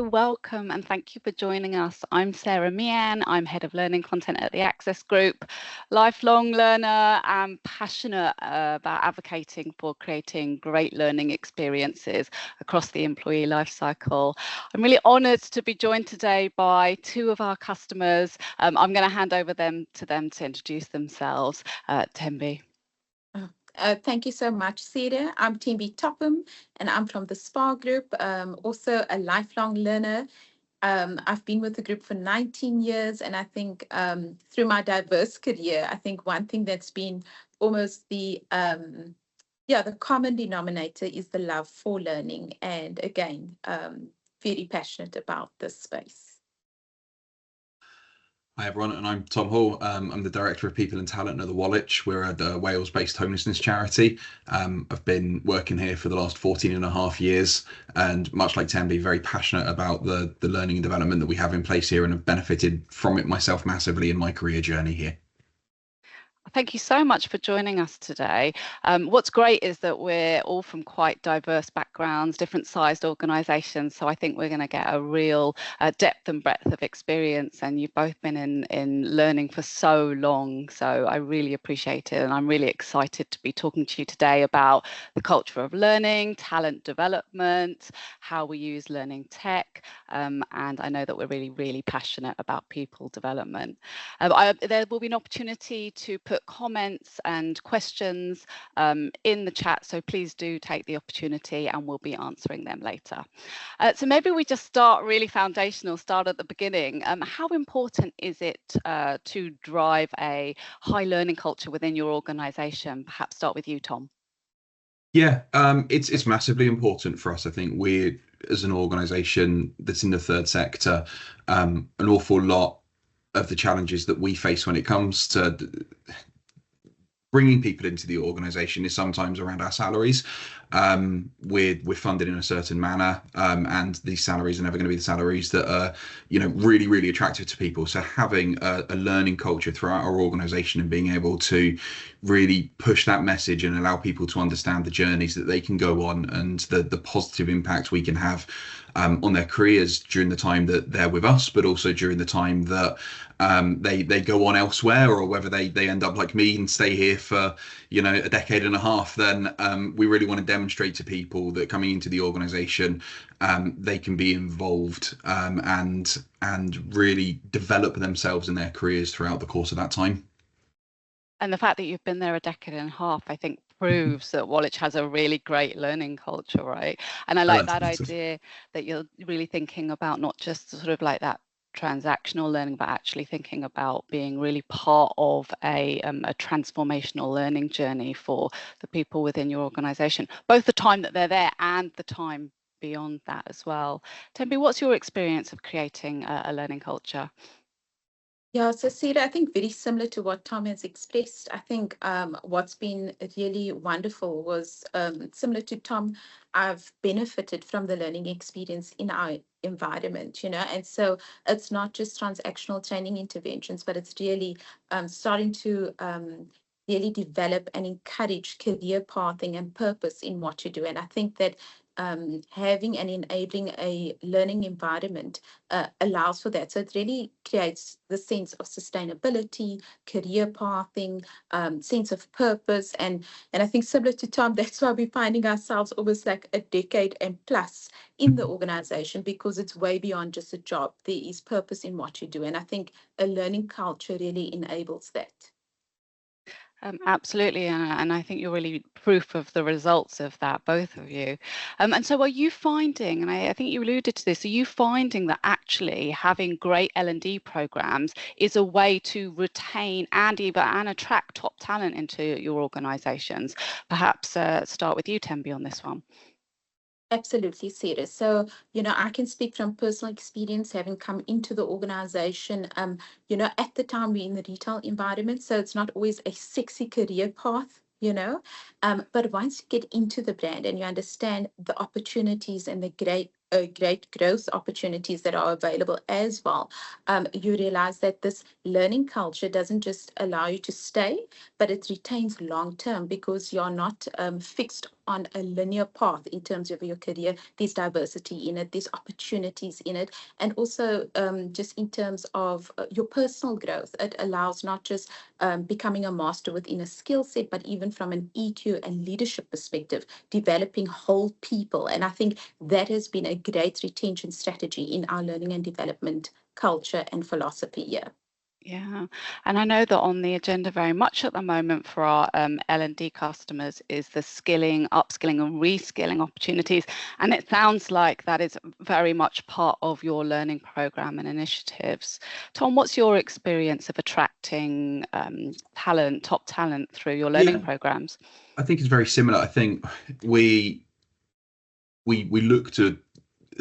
welcome and thank you for joining us. I'm Sarah Mian. I'm Head of Learning Content at the Access Group, lifelong learner and passionate about advocating for creating great learning experiences across the employee lifecycle. I'm really honoured to be joined today by two of our customers. I'm going to hand over to them to introduce themselves. Tembi. Thank you so much, Sarah. I'm Tembi Topham, and I'm from the SPA Group, also a lifelong learner. I've been with the group for 19 years, and I think through my diverse career, I think one thing that's been almost the common denominator is the love for learning, and again, very passionate about this space. Hi everyone, and I'm Tom Hall. I'm the Director of People and Talent at the Woolwich. We're a Wales-based homelessness charity. I've been working here for the last 14 and a half years, and much like Tembi, very passionate about the learning and development that we have in place here, and have benefited from it myself massively in my career journey here. Thank you so much for joining us today. What's great is that we're all from quite diverse backgrounds, different sized organisations. So I think we're going to get a real depth and breadth of experience. And you've both been in learning for so long. So I really appreciate it. And I'm really excited to be talking to you today about the culture of learning, talent development, how we use learning tech. And I know that we're really, really passionate about people development. There will be an opportunity to put comments and questions in the chat, so please do take the opportunity and we'll be answering them later. So maybe we just start really foundational, start at the beginning. How important is it to drive a high learning culture within your organisation? Perhaps start with you, Tom. Yeah, it's massively important for us. I think we're, as an organisation that's in the third sector, an awful lot of the challenges that we face when it comes to bringing people into the organisation is sometimes around our salaries. We're funded in a certain manner, and these salaries are never going to be the salaries that are, really, really attractive to people. So having a learning culture throughout our organisation and being able to really push that message and allow people to understand the journeys that they can go on and the positive impact we can have on their careers during the time that they're with us, but also during the time that they go on elsewhere, or whether they end up like me and stay here for a decade and a half. Then we really want to demonstrate to people that coming into the organisation, they can be involved and really develop themselves in their careers throughout the course of that time. And the fact that you've been there a decade and a half, I think, proves that Woolwich has a really great learning culture, right? And I like that idea that you're really thinking about not just sort of like that transactional learning, but actually thinking about being really part of a transformational learning journey for the people within your organisation, both the time that they're there and the time beyond that as well. Tembi, what's your experience of creating a learning culture? Yeah, so Sarah, I think very similar to what Tom has expressed. I think what's been really wonderful was similar to Tom. I've benefited from the learning experience in our environment, and so it's not just transactional training interventions, but it's really starting to really develop and encourage career pathing and purpose in what you do. And I think that having and enabling a learning environment allows for that. So it really creates the sense of sustainability, career pathing, sense of purpose. And I think similar to Tom, that's why we're finding ourselves almost like a decade and plus in the organization, because it's way beyond just a job. There is purpose in what you do. And I think a learning culture really enables that. Absolutely, and I think you're really proof of the results of that, both of you. And so are you finding, and I think you alluded to this, are you finding that actually having great L&D programs is a way to retain and attract top talent into your organisations? Perhaps start with you, Tembi, on this one. Absolutely, Sarah. So, I can speak from personal experience, having come into the organization. At the time we're in the retail environment, so it's not always a sexy career path, but once you get into the brand and you understand the opportunities and the great great growth opportunities that are available as well, you realize that this learning culture doesn't just allow you to stay, but it retains long term because you're not fixed on a linear path in terms of your career. There's diversity in it, there's opportunities in it, and also just in terms of your personal growth. It allows not just becoming a master within a skill set, but even from an EQ and leadership perspective, developing whole people. And I think that has been a great retention strategy in our learning and development culture and philosophy here. Yeah, and I know that on the agenda very much at the moment for our L&D customers is the skilling, upskilling and reskilling opportunities. And it sounds like that is very much part of your learning program and initiatives. Tom, what's your experience of attracting talent, top talent through your learning programs? I think it's very similar. I think we look to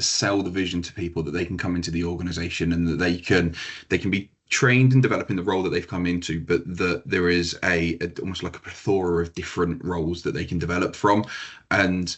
sell the vision to people that they can come into the organization and that they can be trained and develop in the role that they've come into, but that there is a almost like a plethora of different roles that they can develop from. And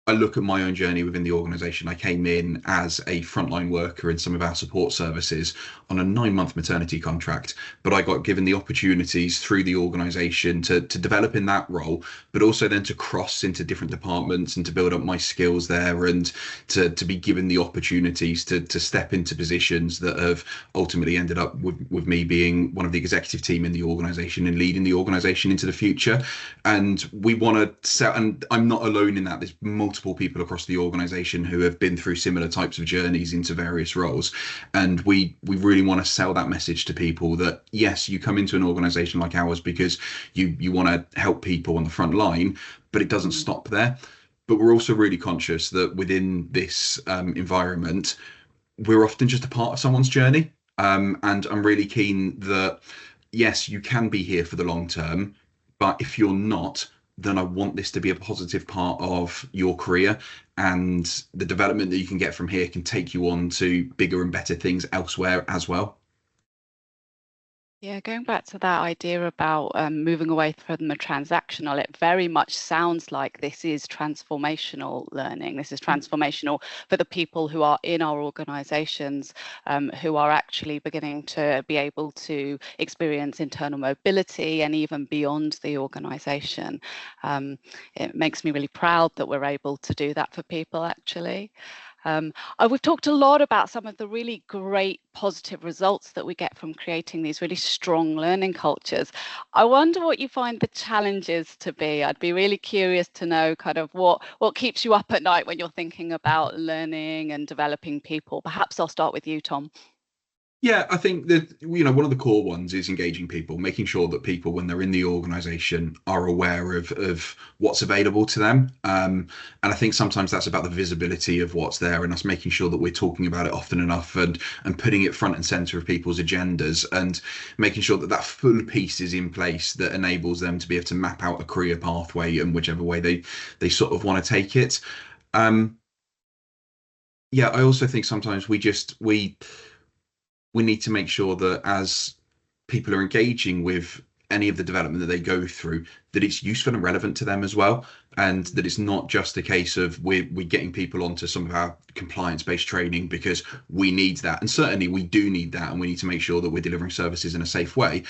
I look at my own journey within the organization. I came in as a frontline worker in some of our support services on a 9-month maternity contract, but I got given the opportunities through the organization to develop in that role, but also then to cross into different departments and to build up my skills there, and to be given the opportunities to step into positions that have ultimately ended up with me being one of the executive team in the organization and leading the organization into the future. And we want to sell, and I'm not alone in that. There's multiple people across the organization who have been through similar types of journeys into various roles, and we really want to sell that message to people that yes, you come into an organization like ours because you want to help people on the front line, but it doesn't stop there. But we're also really conscious that within this environment, we're often just a part of someone's journey, and I'm really keen that yes, you can be here for the long term, but if you're not, then I want this to be a positive part of your career, and the development that you can get from here can take you on to bigger and better things elsewhere as well. Yeah, going back to that idea about moving away from the transactional, it very much sounds like this is transformational learning. This is transformational for the people who are in our organisations, who are actually beginning to be able to experience internal mobility and even beyond the organisation. It makes me really proud that we're able to do that for people, actually. We've talked a lot about some of the really great positive results that we get from creating these really strong learning cultures. I wonder what you find the challenges to be. I'd be really curious to know kind of what keeps you up at night when you're thinking about learning and developing people. Perhaps I'll start with you, Tom. Yeah, I think that, one of the core ones is engaging people, making sure that people, when they're in the organization, are aware of what's available to them. And I think sometimes that's about the visibility of what's there, and us making sure that we're talking about it often enough, and putting it front and center of people's agendas, and making sure that full piece is in place that enables them to be able to map out a career pathway in whichever way they sort of want to take it. Yeah, I also think sometimes we need to make sure that as people are engaging with any of the development that they go through, that it's useful and relevant to them as well, and that it's not just a case of we're getting people onto some of our compliance-based training because we need that, and certainly we do need that, and we need to make sure that we're delivering services in a safe way,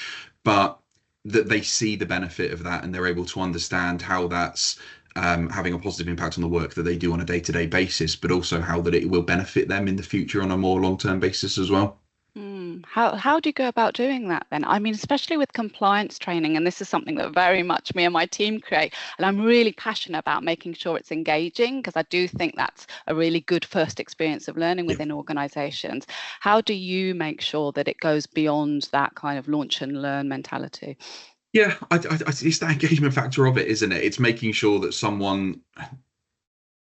but that they see the benefit of that and they're able to understand how that's having a positive impact on the work that they do on a day-to-day basis, but also how that it will benefit them in the future on a more long-term basis as well. How do you go about doing that then? I mean, especially with compliance training, and this is something that very much me and my team create, and I'm really passionate about making sure it's engaging, because I do think that's a really good first experience of learning within organizations. How do you make sure that it goes beyond that kind of launch and learn mentality? Yeah, it's that engagement factor of it, isn't it? It's making sure that someone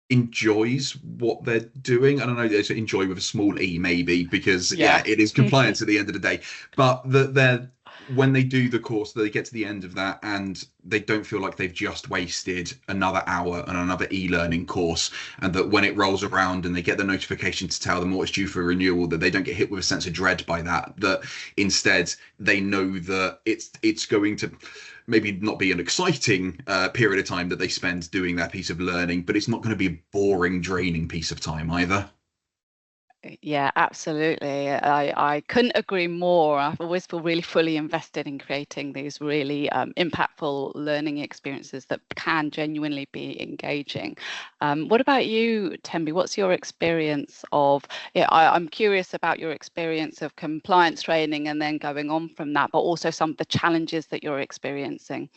enjoys what they're doing. I don't know, they enjoy with a small e maybe, because it is compliance at the end of the day, but that they're, when they do the course, they get to the end of that and they don't feel like they've just wasted another hour on another e-learning course, and that when it rolls around and they get the notification to tell them what is due for renewal, that they don't get hit with a sense of dread by that, that instead they know that it's going to maybe not be an exciting period of time that they spend doing that piece of learning, but it's not going to be a boring, draining piece of time either. Yeah, absolutely. I couldn't agree more. I always feel really fully invested in creating these really impactful learning experiences that can genuinely be engaging. What about you, Tembi? What's your experience of, I'm curious about your experience of compliance training and then going on from that, but also some of the challenges that you're experiencing.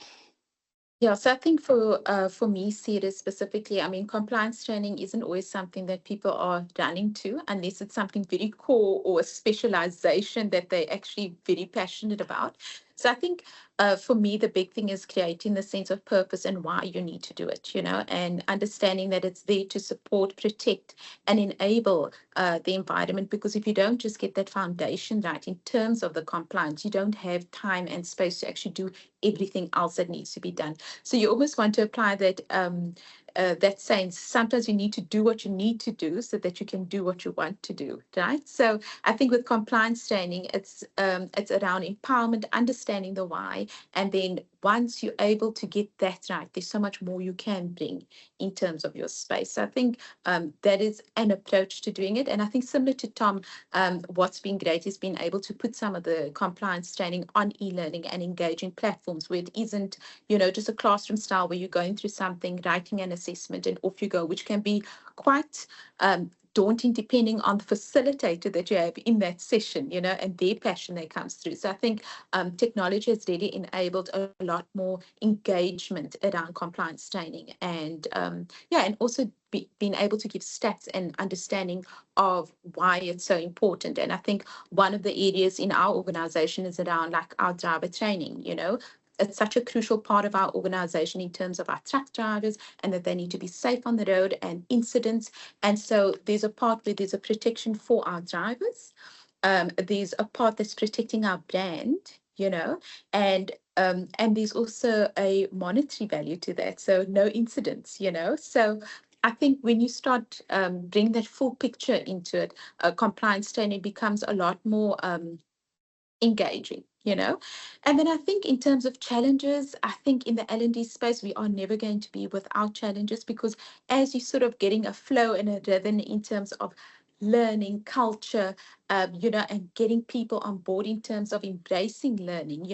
Yeah, so I think for me, CETA specifically, I mean, compliance training isn't always something that people are running to unless it's something very core or a specialization that they're actually very passionate about. So I think for me, the big thing is creating the sense of purpose and why you need to do it, and understanding that it's there to support, protect, and enable the environment. Because if you don't just get that foundation right in terms of the compliance, you don't have time and space to actually do everything else that needs to be done. So you almost want to apply that saying, sometimes you need to do what you need to do so that you can do what you want to do, right? So I think with compliance training, it's around empowerment, understanding the why, and then once you're able to get that right, there's so much more you can bring in terms of your space. So I think that is an approach to doing it. And I think similar to Tom, what's been great is being able to put some of the compliance training on e-learning and engaging platforms where it isn't, just a classroom style where you're going through something, writing an assessment, and off you go, which can be quite daunting depending on the facilitator that you have in that session, and their passion that comes through. So I think technology has really enabled a lot more engagement around compliance training, and and also being able to give stats and understanding of why it's so important. And I think one of the areas in our organization is around like our driver training. It's such a crucial part of our organization in terms of our truck drivers, and that they need to be safe on the road and incidents. And so there's a part where there's a protection for our drivers. There's a part that's protecting our brand, and there's also a monetary value to that. So no incidents. So I think when you start bring that full picture into it, compliance training becomes a lot more engaging. And then I think in terms of challenges, I think in the L&D space, we are never going to be without challenges, because as you're sort of getting a flow and a rhythm in terms of learning culture, and getting people on board in terms of embracing learning,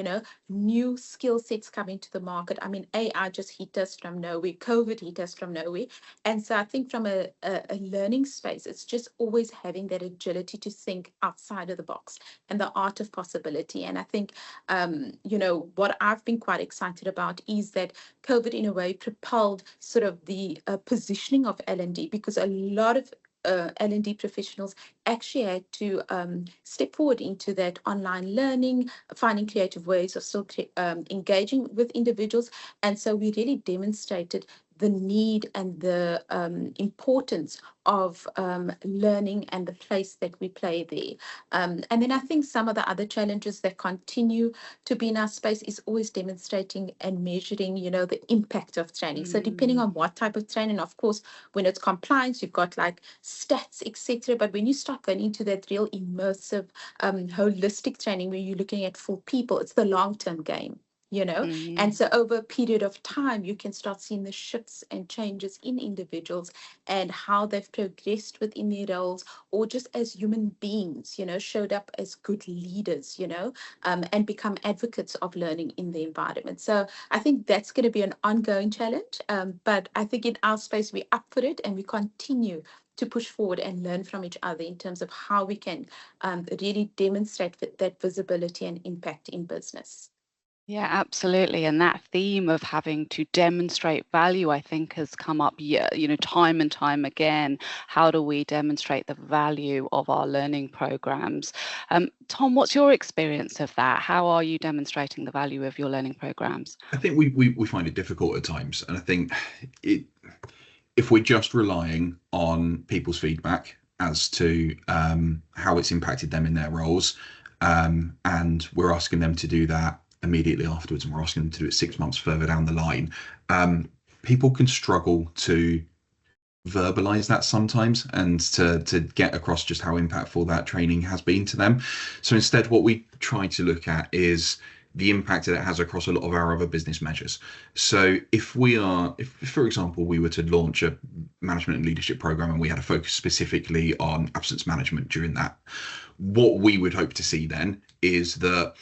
new skill sets coming to the market. I mean, AI just hit us from nowhere, COVID hit us from nowhere. And so I think from a learning space, it's just always having that agility to think outside of the box and the art of possibility. And I think, what I've been quite excited about is that COVID in a way propelled sort of the positioning of L&D, because a lot of L&D professionals actually had to step forward into that online learning, finding creative ways of still engaging with individuals. And so we really demonstrated the need and the importance of learning and the place that we play there. And then I think some of the other challenges that continue to be in our space is always demonstrating and measuring, the impact of training. So depending on what type of training, of course, when it's compliance, you've got like stats, etc. But when you start going into that real immersive, holistic training where you're looking at full people, it's the long-term game. And so over a period of time, you can start seeing the shifts and changes in individuals and how they've progressed within their roles, or just as human beings, showed up as good leaders, and become advocates of learning in the environment. So I think that's going to be an ongoing challenge. But I think in our space, we're up for it, and we continue to push forward and learn from each other in terms of how we can really demonstrate that visibility and impact in business. Yeah, absolutely. And that theme of having to demonstrate value, I think, has come up, time and time again. How do we demonstrate the value of our learning programs? Tom, what's your experience of that? How are you demonstrating the value of your learning programs? I think we find it difficult at times. And I think if we're just relying on people's feedback as to how it's impacted them in their roles, and we're asking them to do that immediately afterwards, and we're asking them to do it 6 months further down the line, people can struggle to verbalize that sometimes, and to get across just how impactful that training has been to them. So instead, what we try to look at is the impact that it has across a lot of our other business measures. So if for example, we were to launch a management and leadership program and we had a focus specifically on absence management during that, what we would hope to see then is that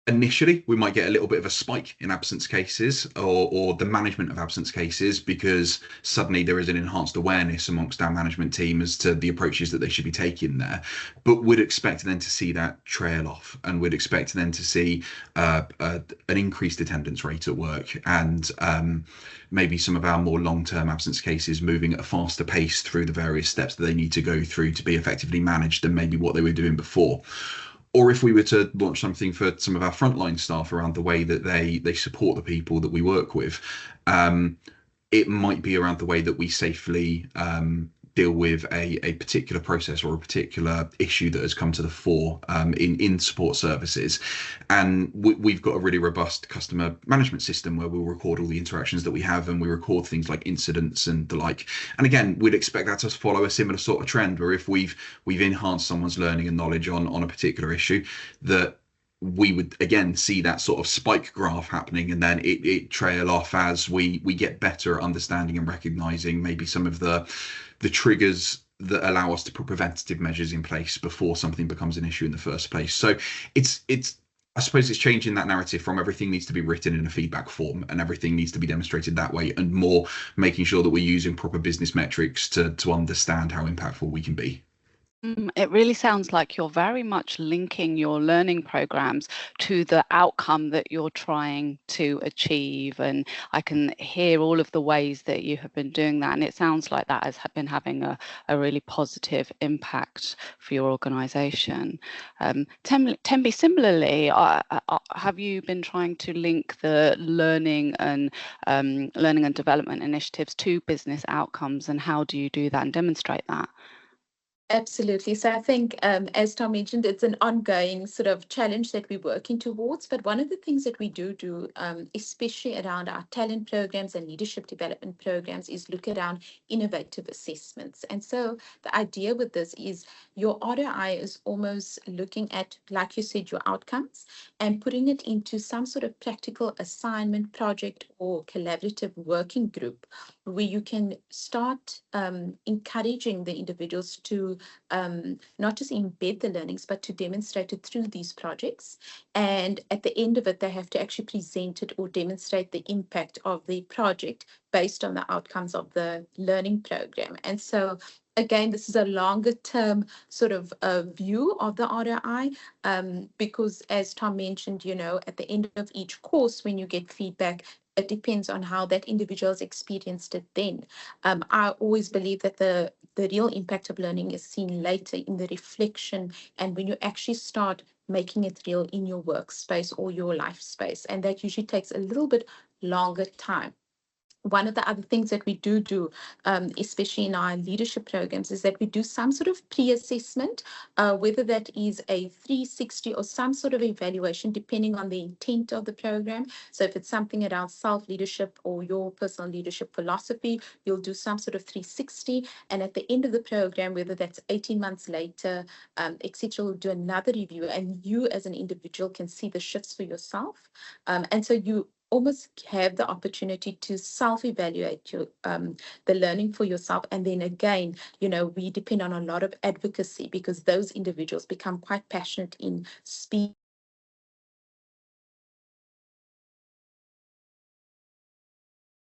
initially we might get a little bit of a spike in absence cases or the management of absence cases, because suddenly there is an enhanced awareness amongst our management team as to the approaches that they should be taking there. But we'd expect then to see that trail off, and we'd expect then to see an increased attendance rate at work, and maybe some of our more long-term absence cases moving at a faster pace through the various steps that they need to go through to be effectively managed than maybe what they were doing before. Or if we were to launch something for some of our frontline staff around the way that they support the people that we work with, it might be around the way that we safely deal with a particular process or a particular issue that has come to the fore in support services. And we've got a really robust customer management system where we'll record all the interactions that we have, and we record things like incidents and the like. And again, we'd expect that to follow a similar sort of trend, where if we've enhanced someone's learning and knowledge on a particular issue, that we would again see that sort of spike graph happening, and then it trail off as we get better at understanding and recognizing maybe some of the triggers that allow us to put preventative measures in place before something becomes an issue in the first place. So it's I suppose it's changing that narrative from everything needs to be written in a feedback form and everything needs to be demonstrated that way, and more making sure that we're using proper business metrics to understand how impactful we can be. It really sounds like you're very much linking your learning programs to the outcome that you're trying to achieve. And I can hear all of the ways that you have been doing that. And it sounds like that has been having a really positive impact for your organisation. Tembi, similarly, have you been trying to link the learning and development initiatives to business outcomes? And how do you do that and demonstrate that? Absolutely. So I think, as Tom mentioned, it's an ongoing sort of challenge that we're working towards. But one of the things that we do, especially around our talent programs and leadership development programs, is look around innovative assessments. And so the idea with this is your ROI is almost looking at, like you said, your outcomes and putting it into some sort of practical assignment, project, or collaborative working group where you can start encouraging the individuals to not just embed the learnings, but to demonstrate it through these projects. And at the end of it, they have to actually present it or demonstrate the impact of the project based on the outcomes of the learning program. And so again, this is a longer term sort of view of the ROI, because as Tom mentioned, at the end of each course, when you get feedback, it depends on how that individual has experienced it then. I always believe that the real impact of learning is seen later in the reflection and when you actually start making it real in your workspace or your life space. And that usually takes a little bit longer time. One of the other things that we do, especially in our leadership programs, is that we do some sort of pre-assessment, whether that is a 360 or some sort of evaluation, depending on the intent of the program. So if it's something around self-leadership or your personal leadership philosophy, you'll do some sort of 360. And at the end of the program, whether that's 18 months later, etc., we'll do another review. And you as an individual can see the shifts for yourself. And so you almost have the opportunity to self-evaluate your the learning for yourself. And then again, we depend on a lot of advocacy because those individuals become quite passionate in speaking.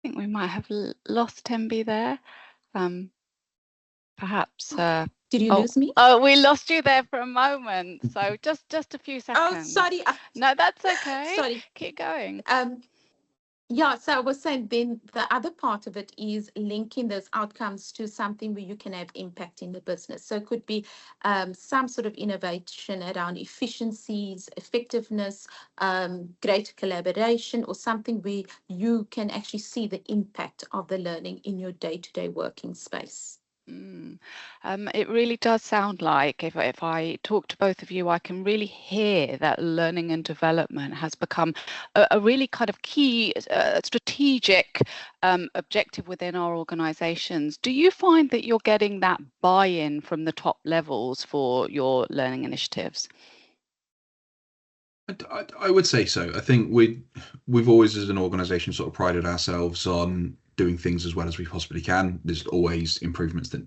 I think we might have lost Tembi there. Perhaps. Did you lose me? Oh, we lost you there for a moment. So just a few seconds. Oh, sorry. No, that's okay. Sorry. Keep going. Yeah, so I was saying then the other part of it is linking those outcomes to something where you can have impact in the business. So it could be some sort of innovation around efficiencies, effectiveness, greater collaboration, or something where you can actually see the impact of the learning in your day-to-day working space. It really does sound like if I talk to both of you, I can really hear that learning and development has become a really kind of key strategic objective within our organizations. Do you find that you're getting that buy-in from the top levels for your learning initiatives? I would say so. I think we've always, as an organisation, sort of prided ourselves on doing things as well as we possibly can. There's always improvements that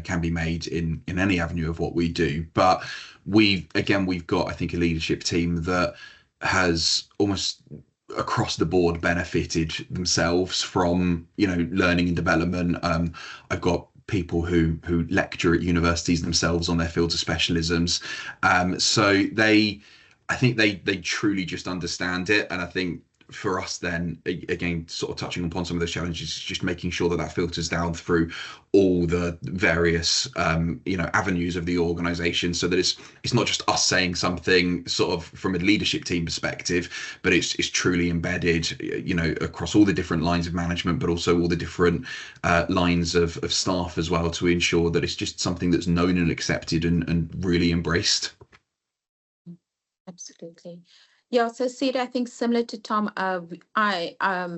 can be made in any avenue of what we do. But we've got, I think, a leadership team that has almost across the board benefited themselves from learning and development. I've got people who lecture at universities themselves on their fields of specialisms, so I think they truly just understand it. And I think for us then, again, sort of touching upon some of those challenges, is just making sure that filters down through all the various avenues of the organization, so that it's not just us saying something sort of from a leadership team perspective, but it's truly embedded across all the different lines of management, but also all the different lines of staff as well, to ensure that it's just something that's known and accepted and really embraced. Absolutely. Yeah, so Sid, I think similar to Tom, I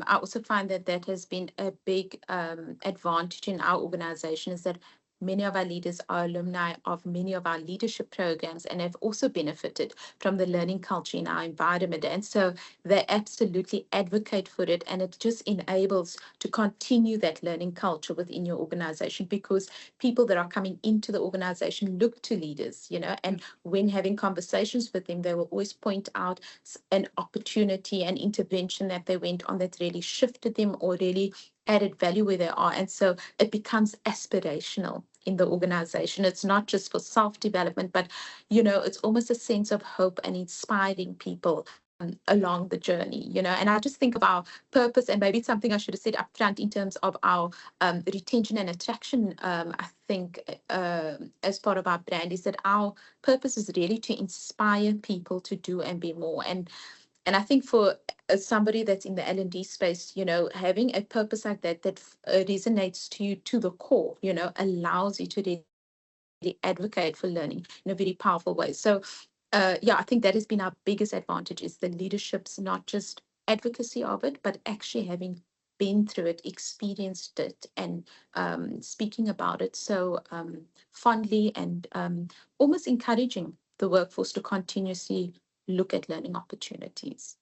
also find that has been a big advantage in our organization, is that many of our leaders are alumni of many of our leadership programs and have also benefited from the learning culture in our environment. And so they absolutely advocate for it, and it just enables to continue that learning culture within your organization, because people that are coming into the organization look to leaders, and when having conversations with them, they will always point out an opportunity and intervention that they went on that really shifted them or really added value where they are. And so it becomes aspirational in the organization. It's not just for self-development, but, it's almost a sense of hope and inspiring people along the journey, and I just think of our purpose, and maybe it's something I should have said up front in terms of our retention and attraction. I think as part of our brand, is that our purpose is really to inspire people to do and be more. And I think for somebody that's in the L&D space, having a purpose like that resonates to you to the core, allows you to really advocate for learning in a very powerful way. So yeah, I think that has been our biggest advantage, is the leadership's not just advocacy of it, but actually having been through it, experienced it, and speaking about it so fondly, and almost encouraging the workforce to continuously look at learning opportunities.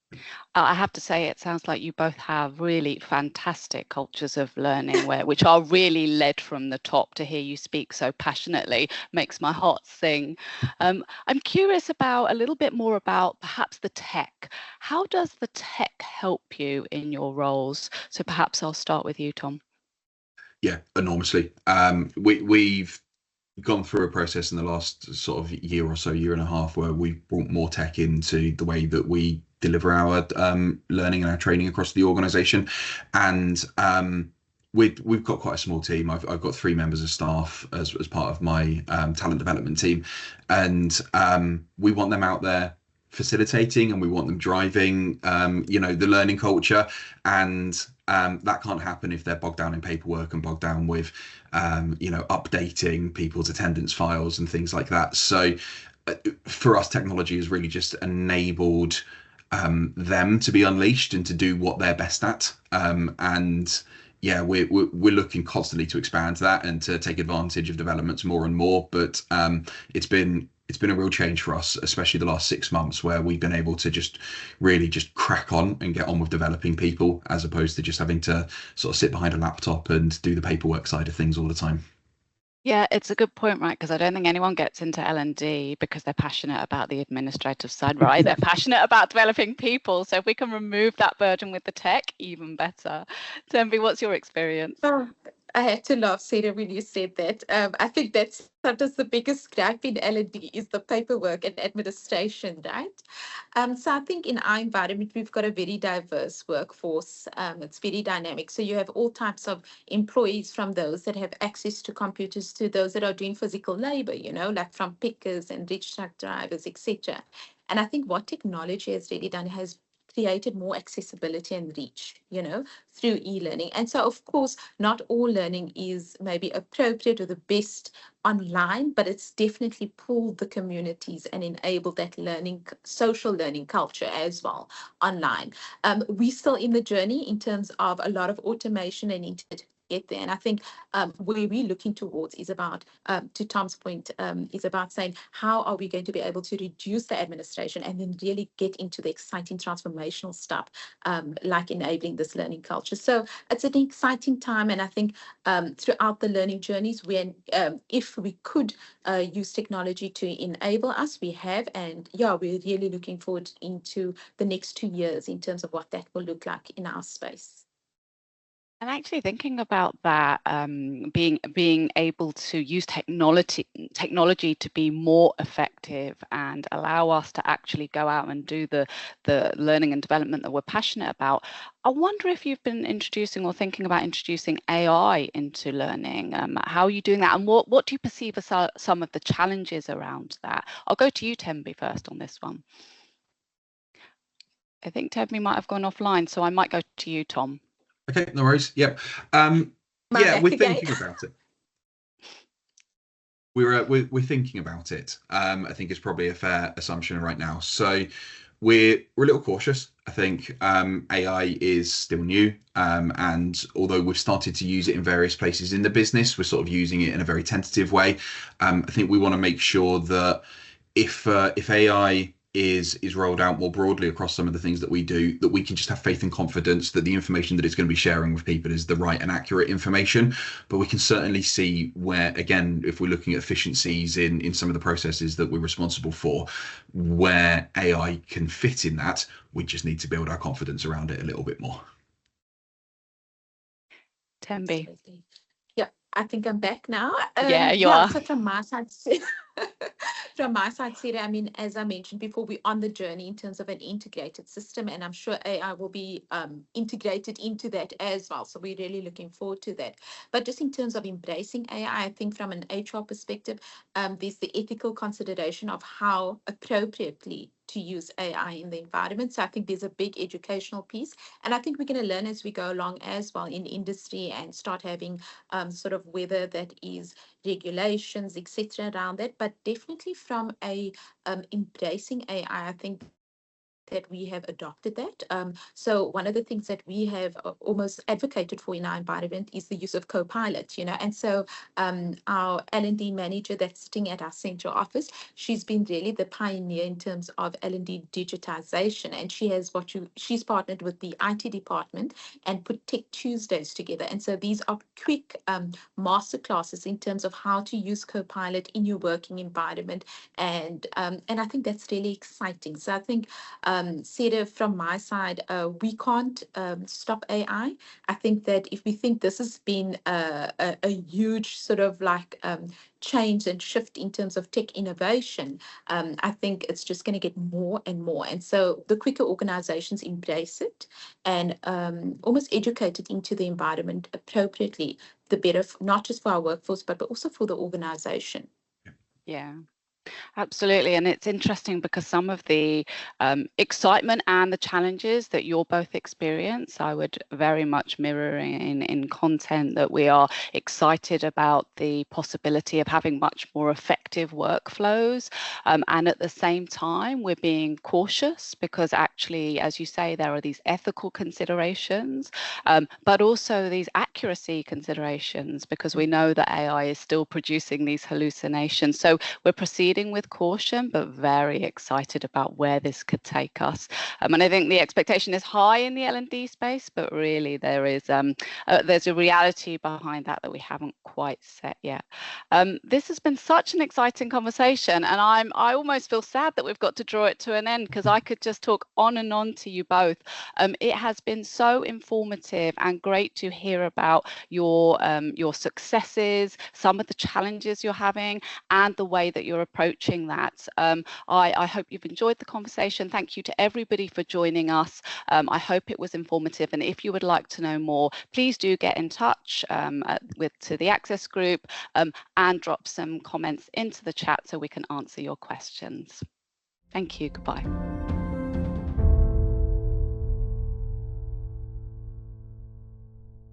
I have to say, it sounds like you both have really fantastic cultures of learning, which are really led from the top. To hear you speak so passionately makes my heart sing. I'm curious about a little bit more about perhaps the tech. How does the tech help you in your roles? So perhaps I'll start with you, Tom. Yeah, enormously. We've gone through a process in the last sort of year or so, year and a half, where we've brought more tech into the way that we deliver our learning and our training across the organisation. And we've got quite a small team. I've got 3 members of staff as part of my talent development team, and we want them out there facilitating, and we want them driving the learning culture. And that can't happen if they're bogged down in paperwork and bogged down with updating people's attendance files and things like that. So for us, technology has really just enabled them to be unleashed and to do what they're best at. And yeah, we're looking constantly to expand that and to take advantage of developments more and more. But it's been a real change for us, especially the last 6 months, where we've been able to just really just crack on and get on with developing people, as opposed to just having to sort of sit behind a laptop and do the paperwork side of things all the time. Yeah, it's a good point, right? Because I don't think anyone gets into L&D because they're passionate about the administrative side, right? They're passionate about developing people. So if we can remove that burden with the tech, even better. Tembi, what's your experience? Oh, I had to laugh, Sarah, when you said that. I think that's sometimes the biggest gripe in L&D is the paperwork and administration, right? So I think in our environment, we've got a very diverse workforce. It's very dynamic. So you have all types of employees, from those that have access to computers to those that are doing physical labor, like from pickers and reach truck drivers, etc. And I think what technology has really done has created more accessibility and reach, through e-learning. And so, of course, not all learning is maybe appropriate or the best online, but it's definitely pulled the communities and enabled that learning, social learning culture as well online. We're still in the journey in terms of a lot of automation and get there. And I think where we're looking towards is about, to Tom's point, is about saying, how are we going to be able to reduce the administration and then really get into the exciting transformational stuff, like enabling this learning culture. So it's an exciting time. And I think throughout the learning journeys, when if we could use technology to enable us, we have. And yeah, we're really looking forward into the next 2 years in terms of what that will look like in our space. And actually thinking about that, being able to use technology to be more effective and allow us to actually go out and do the learning and development that we're passionate about. I wonder if you've been introducing or thinking about introducing AI into learning. How are you doing that, and what do you perceive as some of the challenges around that? I'll go to you, Tembi, first on this one. I think Tembi might have gone offline, so I might go to you, Tom. Okay, no worries. Yep. Yeah, we're thinking about it. We're thinking about it. I think it's probably a fair assumption right now. So we're a little cautious. I think AI is still new, and although we've started to use it in various places in the business, we're sort of using it in a very tentative way. I think we want to make sure that if AI is rolled out more broadly across some of the things that we do, that we can just have faith and confidence that the information that it's going to be sharing with people is the right and accurate information. But we can certainly see where, again, if we're looking at efficiencies in some of the processes that we're responsible for, where AI can fit in that, we just need to build our confidence around it a little bit more. Tembi. Yeah, I think I'm back now. Yeah, you are. So from my side, Sarah, I mean, as I mentioned before, we're on the journey in terms of an integrated system, and I'm sure AI will be integrated into that as well. So we're really looking forward to that. But just in terms of embracing AI, I think from an HR perspective, there's the ethical consideration of how appropriately to use AI in the environment. So I think there's a big educational piece. And I think we're going to learn as we go along as well in industry and start having sort of whether that is regulations, etc. around that. But definitely from a embracing AI, I think that we have adopted that. So one of the things that we have almost advocated for in our environment is the use of Copilot, and so our L&D manager that's sitting at our central office, she's been really the pioneer in terms of L&D digitization, and she's partnered with the IT department and put Tech Tuesdays together. And so these are quick masterclasses in terms of how to use Copilot in your working environment, and I think that's really exciting. So I think Sarah, from my side, we can't stop AI. I think that if we think this has been a huge sort of like change and shift in terms of tech innovation, I think it's just going to get more and more. And so the quicker organizations embrace it and almost educate it into the environment appropriately, the better, not just for our workforce, but also for the organization. Yeah. Absolutely. And it's interesting because some of the excitement and the challenges that you'll both experience, I would very much mirror in content, that we are excited about the possibility of having much more effective workflows. And at the same time, we're being cautious because actually, as you say, there are these ethical considerations, but also these accuracy considerations, because we know that AI is still producing these hallucinations. So we're proceeding with caution, but very excited about where this could take us. And I think the expectation is high in the L&D space, but really there is there's a reality behind that we haven't quite set yet. This has been such an exciting conversation, and I almost feel sad that we've got to draw it to an end, because I could just talk on and on to you both. It has been so informative and great to hear about your successes, some of the challenges you're having, and the way that you're approaching that. I hope you've enjoyed the conversation. Thank you to everybody for joining us. I hope it was informative, and if you would like to know more, please do get in touch to the Access Group and drop some comments into the chat so we can answer your questions. Thank you. Goodbye.